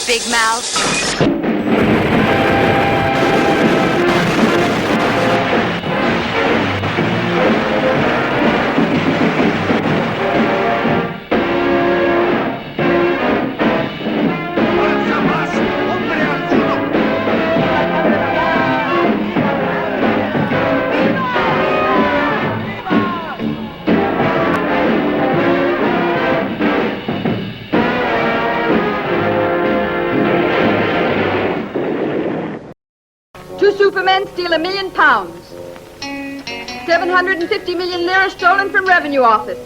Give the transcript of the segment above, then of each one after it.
big mouth. Two Supermen steal £1 million. 750 million lira stolen from Revenue Office.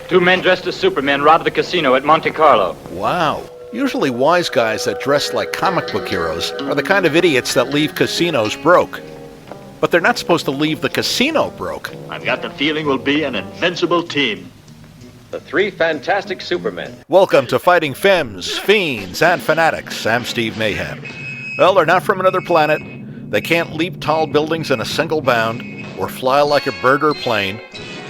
Two men dressed as Supermen robbed the casino at Monte Carlo. Wow. Usually wise guys that dress like comic book heroes are the kind of idiots that leave casinos broke. But they're not supposed to leave the casino broke. I've got the feeling we'll be an invincible team. The Three Fantastic Supermen. Welcome to Fighting Femmes, Fiends, and Fanatics. I'm Steve Mayhem. Well, they're not from another planet. They can't leap tall buildings in a single bound or fly like a bird or plane,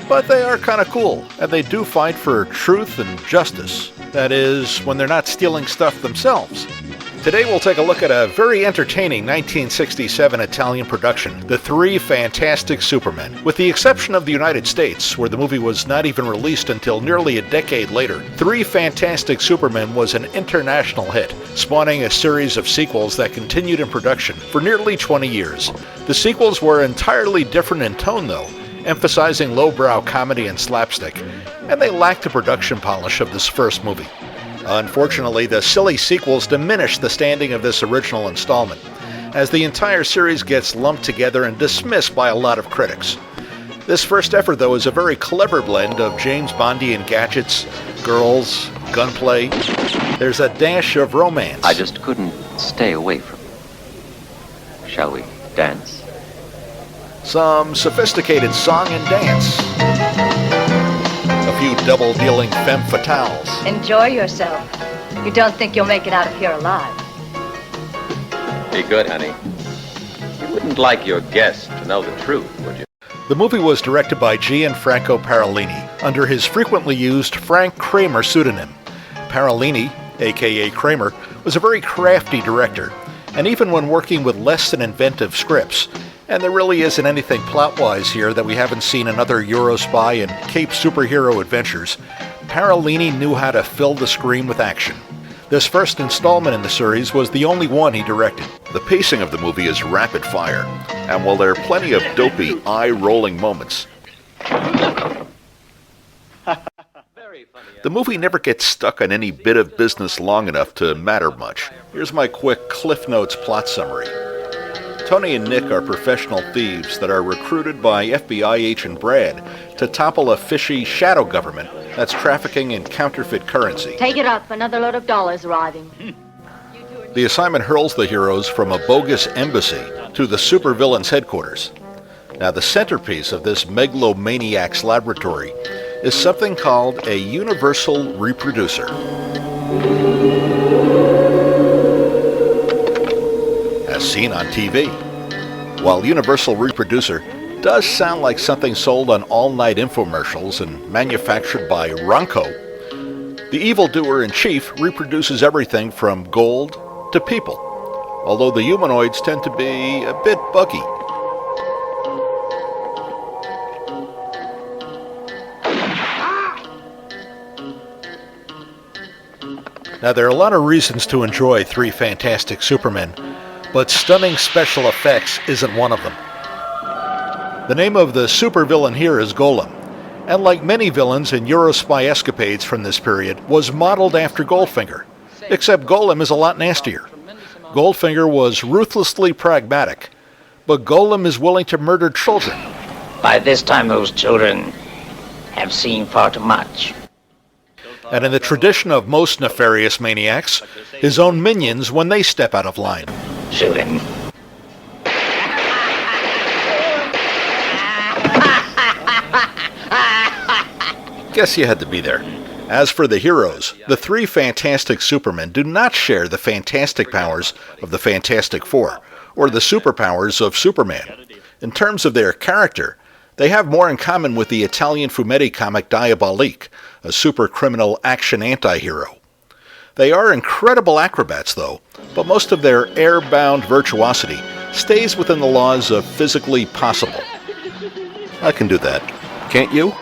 but they are kind of cool, and they do fight for truth and justice. That is, when they're not stealing stuff themselves. Today we'll take a look at a very entertaining 1967 Italian production, The Three Fantastic Supermen. With the exception of the United States, where the movie was not even released until nearly a decade later, Three Fantastic Supermen was an international hit, spawning a series of sequels that continued in production for nearly 20 years. The sequels were entirely different in tone, though, emphasizing lowbrow comedy and slapstick, and they lacked the production polish of this first movie. Unfortunately, the silly sequels diminish the standing of this original installment, as the entire series gets lumped together and dismissed by a lot of critics. This first effort, though, is a very clever blend of James Bondian gadgets, girls, gunplay. There's a dash of romance. I just couldn't stay away from you. Shall we dance? Some sophisticated song and dance. A few double-dealing femme fatales. Enjoy yourself. You don't think you'll make it out of here alive. Be good, honey. You wouldn't like your guests to know the truth, would you? The movie was directed by Gianfranco Parolini under his frequently used Frank Kramer pseudonym. Parolini, aka Kramer, was a very crafty director, and even when working with less than inventive scripts, and there really isn't anything plot-wise here that we haven't seen in other Eurospy and Cape superhero adventures, Parolini knew how to fill the screen with action. This first installment in the series was the only one he directed. The pacing of the movie is rapid fire, and while there are plenty of dopey, eye-rolling moments, the movie never gets stuck on any bit of business long enough to matter much. Here's my quick Cliff Notes plot summary. Tony and Nick are professional thieves that are recruited by FBI agent Brad to topple a fishy shadow government that's trafficking in counterfeit currency. Take it up. Another load of dollars arriving. The assignment hurls the heroes from a bogus embassy to the supervillain's headquarters. Now, the centerpiece of this megalomaniac's laboratory is something called a universal reproducer. As seen on TV. While Universal Reproducer does sound like something sold on all-night infomercials and manufactured by Ronco, the evildoer-in-chief reproduces everything from gold to people, although the humanoids tend to be a bit buggy. Now, there are a lot of reasons to enjoy Three Fantastic Supermen, but stunning special effects isn't one of them. The name of the supervillain here is Golem, and like many villains in Eurospy escapades from this period, was modeled after Goldfinger, except Golem is a lot nastier. Goldfinger was ruthlessly pragmatic, but Golem is willing to murder children. By this time, those children have seen far too much. And in the tradition of most nefarious maniacs, his own minions when they step out of line. Shoot him. Guess you had to be there. As for the heroes, the Three Fantastic Supermen do not share the fantastic powers of the Fantastic Four, or the superpowers of Superman. In terms of their character, they have more in common with the Italian fumetti comic Diabolique, a super criminal action anti-hero. They are incredible acrobats, though, but most of their air-bound virtuosity stays within the laws of physically possible. I can do that. Can't you?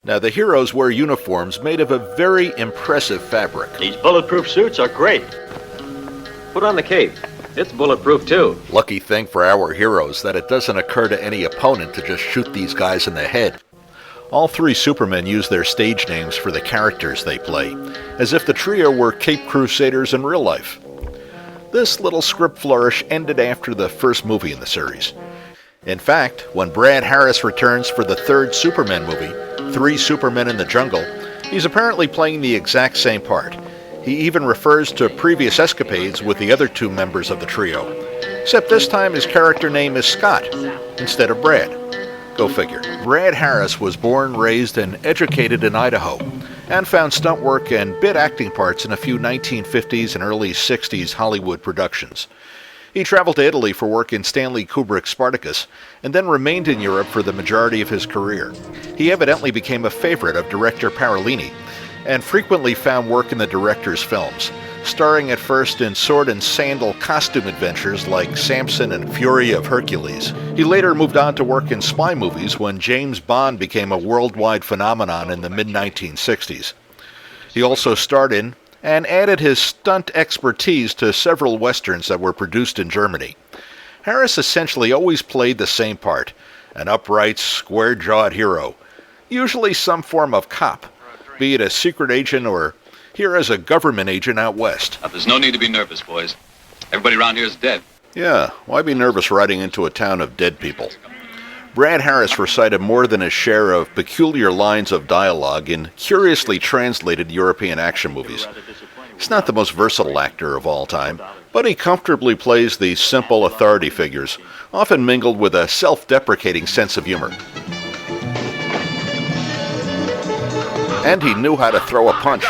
Now, the heroes wear uniforms made of a very impressive fabric. These bulletproof suits are great. Put on the cape. It's bulletproof, too. Lucky thing for our heroes that it doesn't occur to any opponent to just shoot these guys in the head. All three Supermen use their stage names for the characters they play, as if the trio were Cape Crusaders in real life. This little script flourish ended after the first movie in the series. In fact, when Brad Harris returns for the third Superman movie, Three Supermen in the Jungle, he's apparently playing the exact same part. He even refers to previous escapades with the other two members of the trio, except this time his character name is Scott instead of Brad. Go figure. Brad Harris was born, raised, and educated in Idaho, and found stunt work and bit acting parts in a few 1950s and early 60s Hollywood productions. He traveled to Italy for work in Stanley Kubrick's Spartacus, and then remained in Europe for the majority of his career. He evidently became a favorite of director Parolini, and frequently found work in the director's films, starring at first in sword and sandal costume adventures like Samson and Fury of Hercules. He later moved on to work in spy movies when James Bond became a worldwide phenomenon in the mid-1960s. He also starred in and added his stunt expertise to several westerns that were produced in Germany. Harris essentially always played the same part, an upright, square-jawed hero, usually some form of cop, be it a secret agent or here as a government agent out west. There's no need to be nervous, boys. Everybody around here is dead. Yeah, why be nervous riding into a town of dead people? Brad Harris recited more than his share of peculiar lines of dialogue in curiously translated European action movies. He's not the most versatile actor of all time, but he comfortably plays the simple authority figures, often mingled with a self-deprecating sense of humor. And he knew how to throw a punch.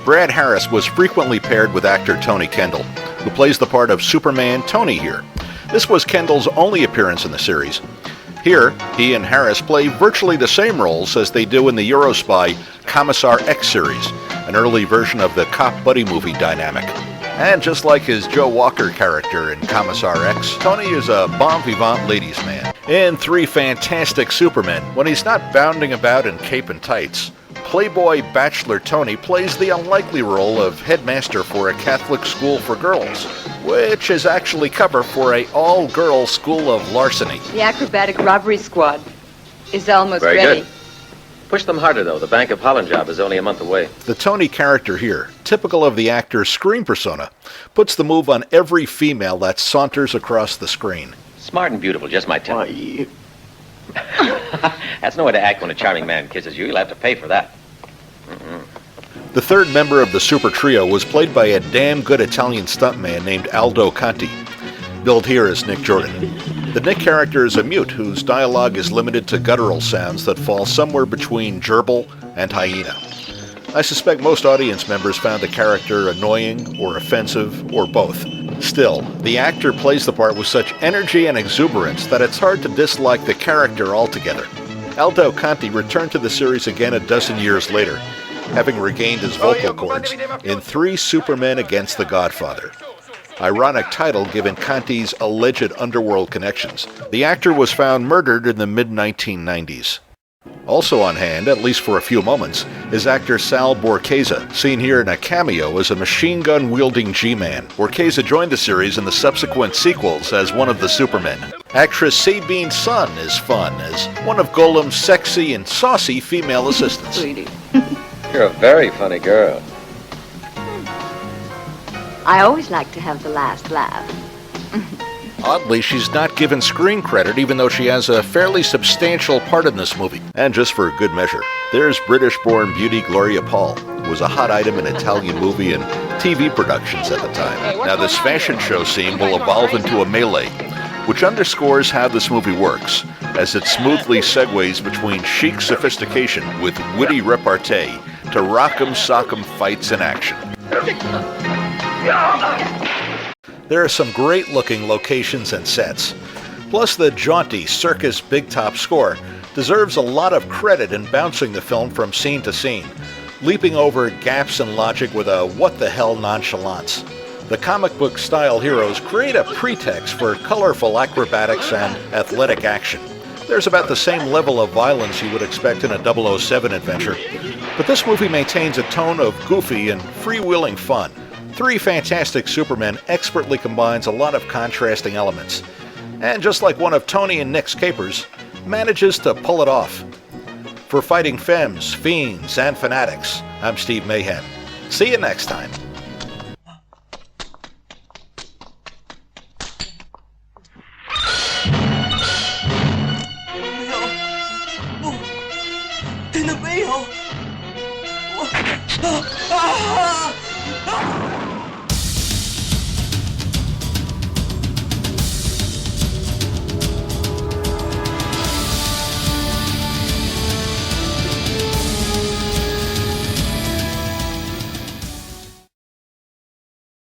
Brad Harris was frequently paired with actor Tony Kendall, who plays the part of Superman Tony here. This was Kendall's only appearance in the series. Here, he and Harris play virtually the same roles as they do in the Eurospy Commissar X series, an early version of the cop buddy movie dynamic. And just like his Joe Walker character in Commissar X, Tony is a bon vivant ladies' man. In Three Fantastic Supermen, when he's not bounding about in cape and tights, Playboy bachelor Tony plays the unlikely role of headmaster for a Catholic school for girls, which is actually cover for a all-girls school of larceny. The acrobatic robbery squad is almost Very ready. good. Push them harder, though. The Bank of Holland job is only a month away. The Tony character here, typical of the actor's screen persona, puts the move on every female that saunters across the screen. Smart and beautiful, just my type. That's no way to act when a charming man kisses you. You'll have to pay for that. The third member of the super trio was played by a damn good Italian stuntman named Aldo Conti, billed here as Nick Jordan. The Nick character is a mute whose dialogue is limited to guttural sounds that fall somewhere between gerbil and hyena. I suspect most audience members found the character annoying or offensive or both. Still, the actor plays the part with such energy and exuberance that it's hard to dislike the character altogether. Aldo Conti returned to the series again a dozen years later, having regained his vocal cords in Three Supermen Against the Godfather. Ironic title given Conti's alleged underworld connections. The actor was found murdered in the mid-1990s. Also on hand, at least for a few moments, is actor Sal Borghese, seen here in a cameo as a machine gun-wielding G-Man. Borghese joined the series in the subsequent sequels as one of the Supermen. Actress Sabine Sun is fun as one of Golem's sexy and saucy female assistants. Sweetie. You're a very funny girl. I always like to have the last laugh. Oddly, she's not given screen credit even though she has a fairly substantial part in this movie. And just for good measure, there's British-born beauty Gloria Paul, who was a hot item in Italian movie and TV productions at the time. Now this fashion show scene will evolve into a melee, which underscores how this movie works, as it smoothly segues between chic sophistication with witty repartee to rock'em sock'em fights in action. There are some great-looking locations and sets. Plus, the jaunty circus big top score deserves a lot of credit in bouncing the film from scene to scene, leaping over gaps in logic with a what-the-hell nonchalance. The comic book style heroes create a pretext for colorful acrobatics and athletic action. There's about the same level of violence you would expect in a 007 adventure, but this movie maintains a tone of goofy and freewheeling fun. Three Fantastic Supermen expertly combines a lot of contrasting elements, and just like one of Tony and Nick's capers, manages to pull it off. For Fighting Femmes, Fiends, and Fanatics, I'm Steve Mayhem. See you next time. Ah!